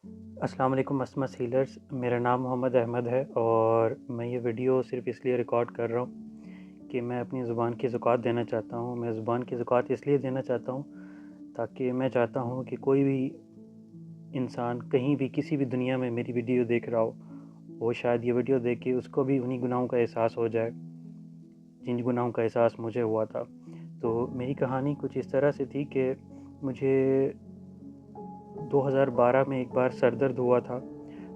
السلام علیکم مسمس ہیلرز، میرا نام محمد احمد ہے اور میں یہ ویڈیو صرف اس لیے ریکارڈ کر رہا ہوں کہ میں اپنی زبان کی زکوٰۃ دینا چاہتا ہوں۔ میں زبان کی زکوٰۃ اس لیے دینا چاہتا ہوں تاکہ میں چاہتا ہوں کہ کوئی بھی انسان کہیں بھی کسی بھی دنیا میں میری ویڈیو دیکھ رہا ہو، وہ شاید یہ ویڈیو دیکھ کے اس کو بھی انہی گناہوں کا احساس ہو جائے جن گناہوں کا احساس مجھے ہوا تھا۔ تو میری کہانی کچھ اس طرح سے تھی کہ مجھے 2012 میں ایک بار سر درد ہوا تھا۔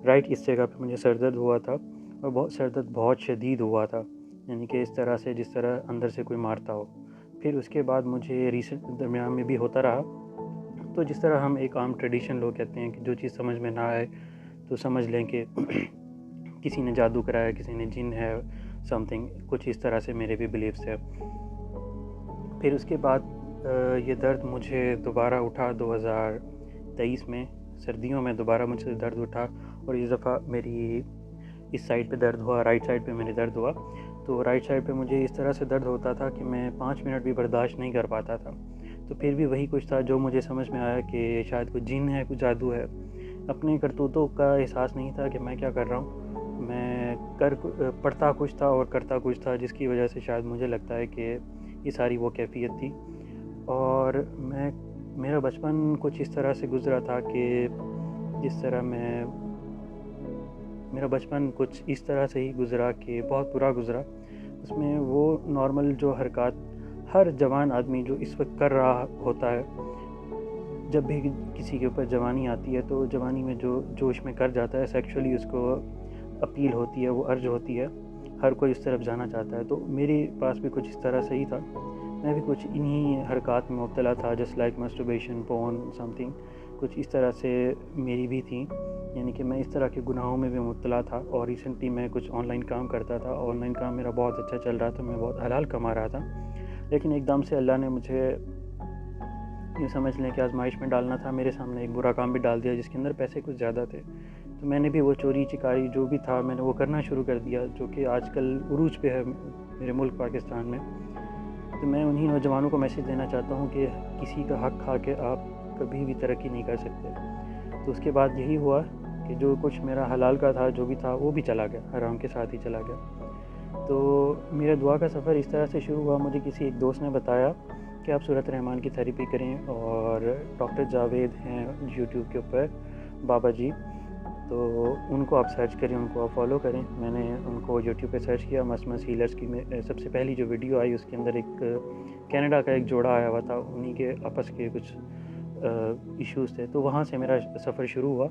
رائٹ اس جگہ پہ مجھے سر درد ہوا تھا اور سر درد بہت شدید ہوا تھا، یعنی کہ اس طرح سے جس طرح اندر سے کوئی مارتا ہو۔ پھر اس کے بعد مجھے ریسنٹ درمیان میں بھی ہوتا رہا، تو جس طرح ہم ایک عام ٹریڈیشن لوگ کہتے ہیں کہ جو چیز سمجھ میں نہ آئے تو سمجھ لیں کہ کسی نے جادو کرایا، کسی نے جن ہے، سم تھنگ کچھ اس طرح سے میرے بھی بلیفس ہے۔ پھر اس کے بعد یہ درد مجھے دوبارہ اٹھا 2023 میں سردیوں میں دوبارہ مجھ سے درد اٹھا، اور اس دفعہ میری اس سائڈ پہ درد ہوا، رائٹ سائڈ پہ میرے درد ہوا۔ تو رائٹ سائڈ پہ مجھے اس طرح سے درد ہوتا تھا کہ میں 5 منٹ بھی برداشت نہیں کر پاتا تھا۔ تو پھر بھی وہی کچھ تھا جو مجھے سمجھ میں آیا کہ شاید کوئی جن ہے، کوئی جادو ہے۔ اپنے کرتوتوں کا احساس نہیں تھا کہ میں کیا کر رہا ہوں، میں پڑھتا کچھ تھا اور کرتا کچھ تھا، جس کی وجہ سے شاید مجھے لگتا ہے کہ یہ ساری وہ کیفیت تھی۔ اور میرا بچپن کچھ اس طرح سے گزرا تھا کہ جس طرح میرا بچپن کچھ اس طرح سے ہی گزرا کہ بہت برا گزرا۔ اس میں وہ نارمل جو حرکات ہر جوان آدمی جو اس وقت کر رہا ہوتا ہے، جب بھی کسی کے اوپر جوانی آتی ہے تو جوانی میں جو جوش میں کر جاتا ہے، سیکشولی اس کو اپیل ہوتی ہے، وہ ارج ہوتی ہے، ہر کوئی اس طرف جانا چاہتا ہے۔ تو میرے پاس بھی کچھ اس طرح سے ہی تھا، میں بھی کچھ انہی حرکات میں مبتلا تھا، جسٹ لائک مسٹربیشن، پون، سم تھنگ کچھ اس طرح سے میری بھی تھیں، یعنی کہ میں اس طرح کے گناہوں میں بھی مبتلا تھا۔ اور ریسنٹلی میں کچھ آن لائن کام کرتا تھا، آن لائن کام میرا بہت اچھا چل رہا تھا، میں بہت حلال کما رہا تھا، لیکن ایک دم سے اللہ نے مجھے یہ سمجھ لیں کہ آزمائش میں ڈالنا تھا، میرے سامنے ایک برا کام بھی ڈال دیا جس کے اندر پیسے کچھ زیادہ تھے۔ تو میں نے بھی وہ چوری چکاری جو بھی تھا میں نے وہ کرنا شروع کر دیا، جو کہ آج کل عروج پہ ہے میرے ملک پاکستان میں۔ تو میں انہی نوجوانوں کو میسیج دینا چاہتا ہوں کہ کسی کا حق کھا کے آپ کبھی بھی ترقی نہیں کر سکتے۔ تو اس کے بعد یہی ہوا کہ جو کچھ میرا حلال کا تھا، جو بھی تھا، وہ بھی چلا گیا، حرام کے ساتھ ہی چلا گیا۔ تو میرا دعا کا سفر اس طرح سے شروع ہوا، مجھے کسی ایک دوست نے بتایا کہ آپ سورۃ الرحمن کی تھیراپی کریں، اور ڈاکٹر جاوید ہیں یوٹیوب کے اوپر، بابا جی، تو ان کو آپ سرچ کریں، ان کو آپ فالو کریں۔ میں نے ان کو یوٹیوب پہ سرچ کیا، مسمس ہیلرز کی سب سے پہلی جو ویڈیو آئی اس کے اندر ایک کینیڈا کا ایک جوڑا آیا ہوا تھا، انہی کے آپس کے کچھ ایشوز تھے، تو وہاں سے میرا سفر شروع ہوا۔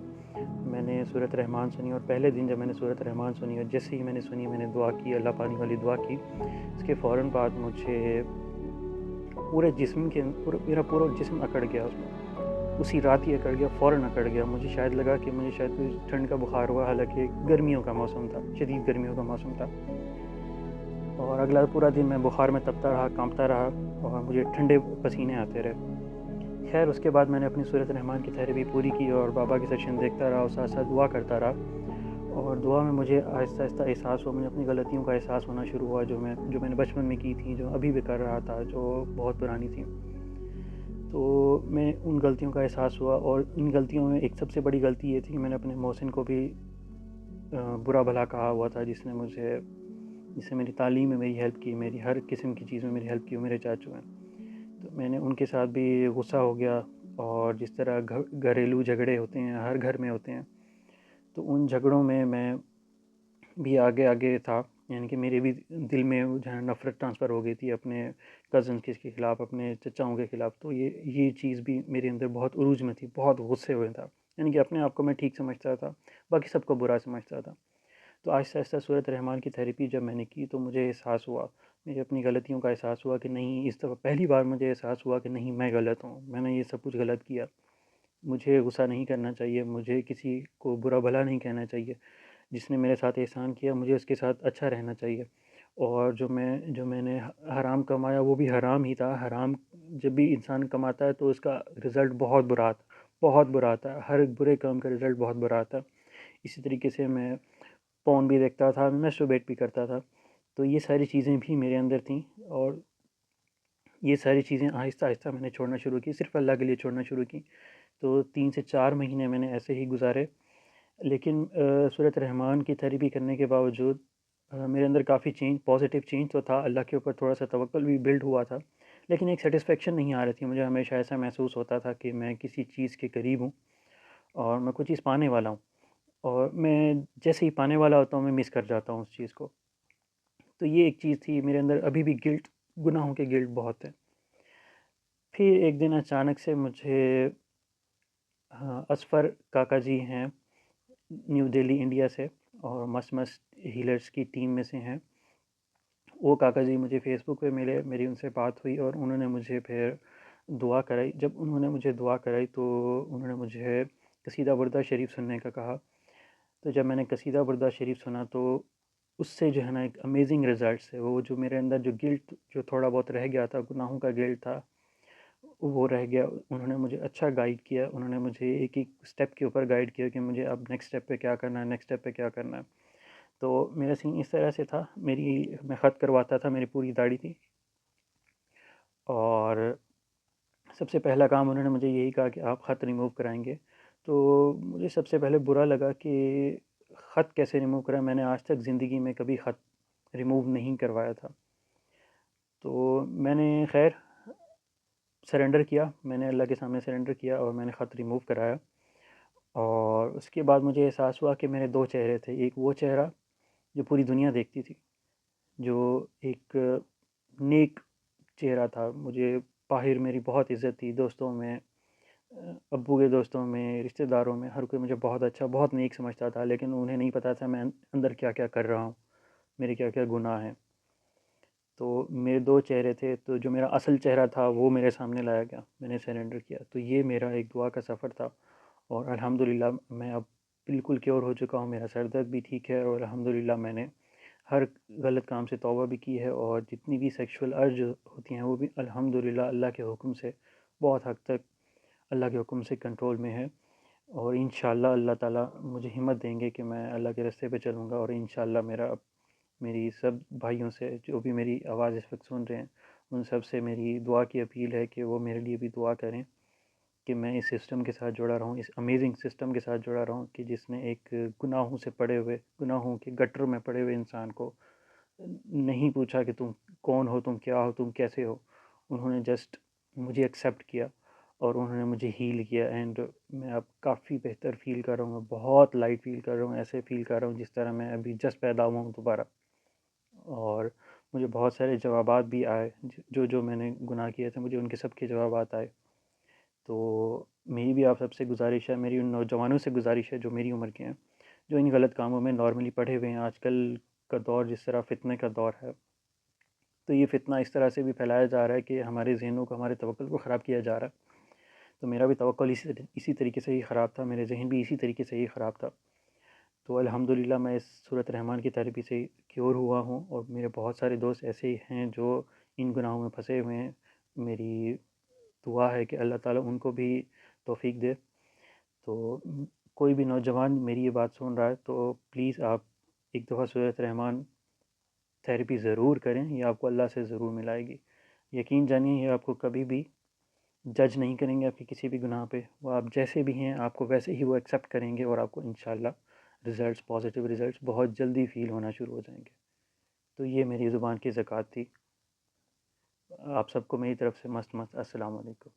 میں نے سورۃ الرحمن سنی، اور پہلے دن جب میں نے سورۃ الرحمن سنی اور جیسے ہی میں نے سنی، میں نے دعا کی، اللہ پانی والی دعا کی، اس کے فوراً بعد مجھے پورے جسم میرا پورا جسم اکڑ گیا، اس میں اسی رات ہی اکڑ گیا، فوراً اکڑ گیا۔ مجھے شاید لگا کہ مجھے شاید کوئی ٹھنڈ کا بخار ہوا، حالانکہ گرمیوں کا موسم تھا، شدید گرمیوں کا موسم تھا۔ اور اگلا پورا دن میں بخار میں تپتا رہا، کانپتا رہا، اور مجھے ٹھنڈے پسینے آتے رہے۔ خیر اس کے بعد میں نے اپنی سورۃ الرحمن کی تھیراپی پوری کی، اور بابا کے سیشن دیکھتا رہا، اور ساتھ ساتھ دعا کرتا رہا۔ اور دعا میں مجھے آہستہ آہستہ احساس ہوا، مجھے اپنی غلطیوں کا احساس ہونا شروع ہوا، جو میں نے بچپن میں کی تھیں، جو ابھی بھی کر رہا تھا، جو بہت پرانی تھیں۔ تو میں ان غلطیوں کا احساس ہوا، اور ان غلطیوں میں ایک سب سے بڑی غلطی یہ تھی کہ میں نے اپنے محسن کو بھی برا بھلا کہا ہوا تھا، جس نے میری تعلیم میں میری ہیلپ کی، میری ہر قسم کی چیز میں میری ہیلپ کی، وہ میرے چاچو ہیں۔ تو میں نے ان کے ساتھ بھی غصہ ہو گیا، اور جس طرح گھریلو جھگڑے ہوتے ہیں، ہر گھر میں ہوتے ہیں، تو ان جھگڑوں میں بھی آگے تھا، یعنی کہ میرے بھی دل میں جہاں نفرت ٹرانسفر ہو گئی تھی اپنے کزنس کے خلاف، اپنے چچاؤں کے خلاف۔ تو یہ چیز بھی میرے اندر بہت عروج میں تھی، بہت غصے ہوئے تھا، یعنی کہ اپنے آپ کو میں ٹھیک سمجھتا تھا، باقی سب کو برا سمجھتا تھا۔ تو آہستہ آہستہ سورۃ الرحمن کی تھیراپی جب میں نے کی تو مجھے احساس ہوا، مجھے اپنی غلطیوں کا احساس ہوا کہ نہیں، اس دفعہ پہلی بار مجھے احساس ہوا کہ نہیں، میں غلط ہوں، میں نے یہ سب کچھ غلط کیا، مجھے غصہ نہیں کرنا چاہیے، مجھے کسی کو برا بھلا نہیں کہنا چاہیے، جس نے میرے ساتھ احسان کیا مجھے اس کے ساتھ اچھا رہنا چاہیے۔ اور جو میں نے حرام کمایا وہ بھی حرام ہی تھا۔ حرام جب بھی انسان کماتا ہے تو اس کا رزلٹ بہت برا آتا، بہت برا آتا ہے، ہر برے کام کا رزلٹ بہت برا آتا ہے۔ اسی طریقے سے میں پون بھی دیکھتا تھا، میں میسٹربیٹ بھی کرتا تھا، تو یہ ساری چیزیں بھی میرے اندر تھیں، اور یہ ساری چیزیں آہستہ آہستہ میں نے چھوڑنا شروع کی، صرف اللہ کے لیے چھوڑنا شروع کی۔ تو 3 سے 4 مہینے میں نے ایسے ہی گزارے، لیکن سورۃ الرحمن کی تھیریپی کرنے کے باوجود میرے اندر کافی پازیٹیو چینج تو تھا، اللہ کے اوپر تھوڑا سا توکل بھی بلڈ ہوا تھا، لیکن ایک سیٹسفیکشن نہیں آ رہی تھی، مجھے ہمیشہ ایسا محسوس ہوتا تھا کہ میں کسی چیز کے قریب ہوں اور میں کوئی چیز پانے والا ہوں، اور میں جیسے ہی پانے والا ہوتا ہوں میں مس کر جاتا ہوں اس چیز کو. تو یہ ایک چیز تھی میرے اندر، ابھی بھی گناہوں کے گلٹ بہت ہیں. پھر ایک دن اچانک سے مجھے اسفر کاکا جی ہیں نیو دہلی انڈیا سے، اور مست ہیلرز کی ٹیم میں سے ہیں، وہ کاکا جی مجھے فیس بک پہ ملے، میری ان سے بات ہوئی اور انہوں نے مجھے پھر دعا کرائی. جب انہوں نے مجھے دعا کرائی تو انہوں نے مجھے قصیدہ بردہ شریف سننے کا کہا. تو جب میں نے قصیدہ بردہ شریف سنا تو اس سے جو ہے نا ایک امیزنگ رزلٹس ہے. وہ جو میرے اندر جو گلٹ جو تھوڑا بہت رہ گیا تھا، گناہوں کا گلٹ تھا، وہ رہ گیا. انہوں نے مجھے اچھا گائیڈ کیا، انہوں نے مجھے ایک ایک اسٹیپ کے اوپر گائیڈ کیا کہ مجھے اب نیکسٹ اسٹیپ پہ کیا کرنا ہے، نیکسٹ اسٹیپ پہ کیا کرنا ہے. تو میرا سین اس طرح سے تھا، میں خط کرواتا تھا، میری پوری داڑھی تھی، اور سب سے پہلا کام انہوں نے مجھے یہی کہا کہ آپ خط ریموو کرائیں گے. تو مجھے سب سے پہلے برا لگا کہ خط کیسے ریموو کرا، میں نے آج تک زندگی میں کبھی خط ریموو نہیں کروایا تھا. تو میں نے خیر سرنڈر کیا، میں نے اللہ کے سامنے سرنڈر کیا اور میں نے خط ریموو کرایا. اور اس کے بعد مجھے احساس ہوا کہ میرے دو چہرے تھے. ایک وہ چہرہ جو پوری دنیا دیکھتی تھی، جو ایک نیک چہرہ تھا. مجھے باہر میری بہت عزت تھی، دوستوں میں، ابو کے دوستوں میں، رشتہ داروں میں، ہر کوئی مجھے بہت اچھا، بہت نیک سمجھتا تھا، لیکن انہیں نہیں پتہ تھا میں اندر کیا کیا کر رہا ہوں، میرے کیا کیا گناہ ہیں. تو میرے دو چہرے تھے، تو جو میرا اصل چہرہ تھا وہ میرے سامنے لایا گیا، میں نے سرنڈر کیا. تو یہ میرا ایک دعا کا سفر تھا، اور الحمدللہ میں اب بالکل کیور ہو چکا ہوں. میرا سر درد بھی ٹھیک ہے، اور الحمدللہ میں نے ہر غلط کام سے توبہ بھی کی ہے، اور جتنی بھی سیکشول ارج ہوتی ہیں وہ بھی الحمدللہ اللہ کے حکم سے بہت حد تک اللہ کے حکم سے کنٹرول میں ہے. اور انشاءاللہ اللہ تعالیٰ مجھے ہمت دیں گے کہ میں اللہ کے راستے پہ چلوں گا. اور انشاءاللہ میری سب بھائیوں سے جو بھی میری آواز اس وقت سن رہے ہیں، ان سب سے میری دعا کی اپیل ہے کہ وہ میرے لیے بھی دعا کریں کہ میں اس سسٹم کے ساتھ جڑا رہوں، اس امیزنگ سسٹم کے ساتھ جڑا رہوں کہ جس نے ایک گناہوں سے پڑے ہوئے، گناہوں کے گٹر میں پڑے ہوئے انسان کو نہیں پوچھا کہ تم کون ہو، تم کیا ہو، تم کیسے ہو. انہوں نے جسٹ مجھے ایکسیپٹ کیا اور انہوں نے مجھے ہیل کیا. اینڈ میں اب کافی بہتر فیل کر رہا ہوں، میں بہت لائٹ فیل کر رہا ہوں، ایسے فیل کر رہا ہوں جس طرح میں ابھی جسٹ پیدا ہوا ہوں دوبارہ. اور مجھے بہت سارے جوابات بھی آئے، جو میں نے گناہ کیے تھے مجھے ان کے سب کے جوابات آئے. تو میری بھی آپ سب سے گزارش ہے، میری ان نوجوانوں سے گزارش ہے جو میری عمر کے ہیں، جو ان غلط کاموں میں نارملی پڑے ہوئے ہیں. آج کل کا دور جس طرح فتنے کا دور ہے، تو یہ فتنہ اس طرح سے بھی پھیلایا جا رہا ہے کہ ہمارے ذہنوں کو، ہمارے توکل کو خراب کیا جا رہا ہے. تو میرا بھی توکل اسی طریقے سے ہی خراب تھا، میرے ذہن بھی اسی طریقے سے ہی خراب تھا. تو الحمدللہ میں اس سورۃ الرحمن کی تھیریپی سے کیور ہوا ہوں، اور میرے بہت سارے دوست ایسے ہی ہیں جو ان گناہوں میں پھنسے ہوئے ہیں. میری دعا ہے کہ اللہ تعالیٰ ان کو بھی توفیق دے. تو کوئی بھی نوجوان میری یہ بات سن رہا ہے تو پلیز آپ ایک دفعہ سورۃ الرحمن تھیریپی ضرور کریں، یہ آپ کو اللہ سے ضرور ملائے گی. یقین جانیے یہ آپ کو کبھی بھی جج نہیں کریں گے آپ کی کسی بھی گناہ پہ. وہ آپ جیسے بھی ہیں آپ کو ویسے ہی وہ ایکسیپٹ کریں گے، اور آپ کو انشاءاللہ رزلٹس، پازیٹیو رزلٹس بہت جلدی فیل ہونا شروع ہو جائیں گے. تو یہ میری زبان کی زکوٰۃ تھی. آپ سب کو میری طرف سے مست السلام علیکم.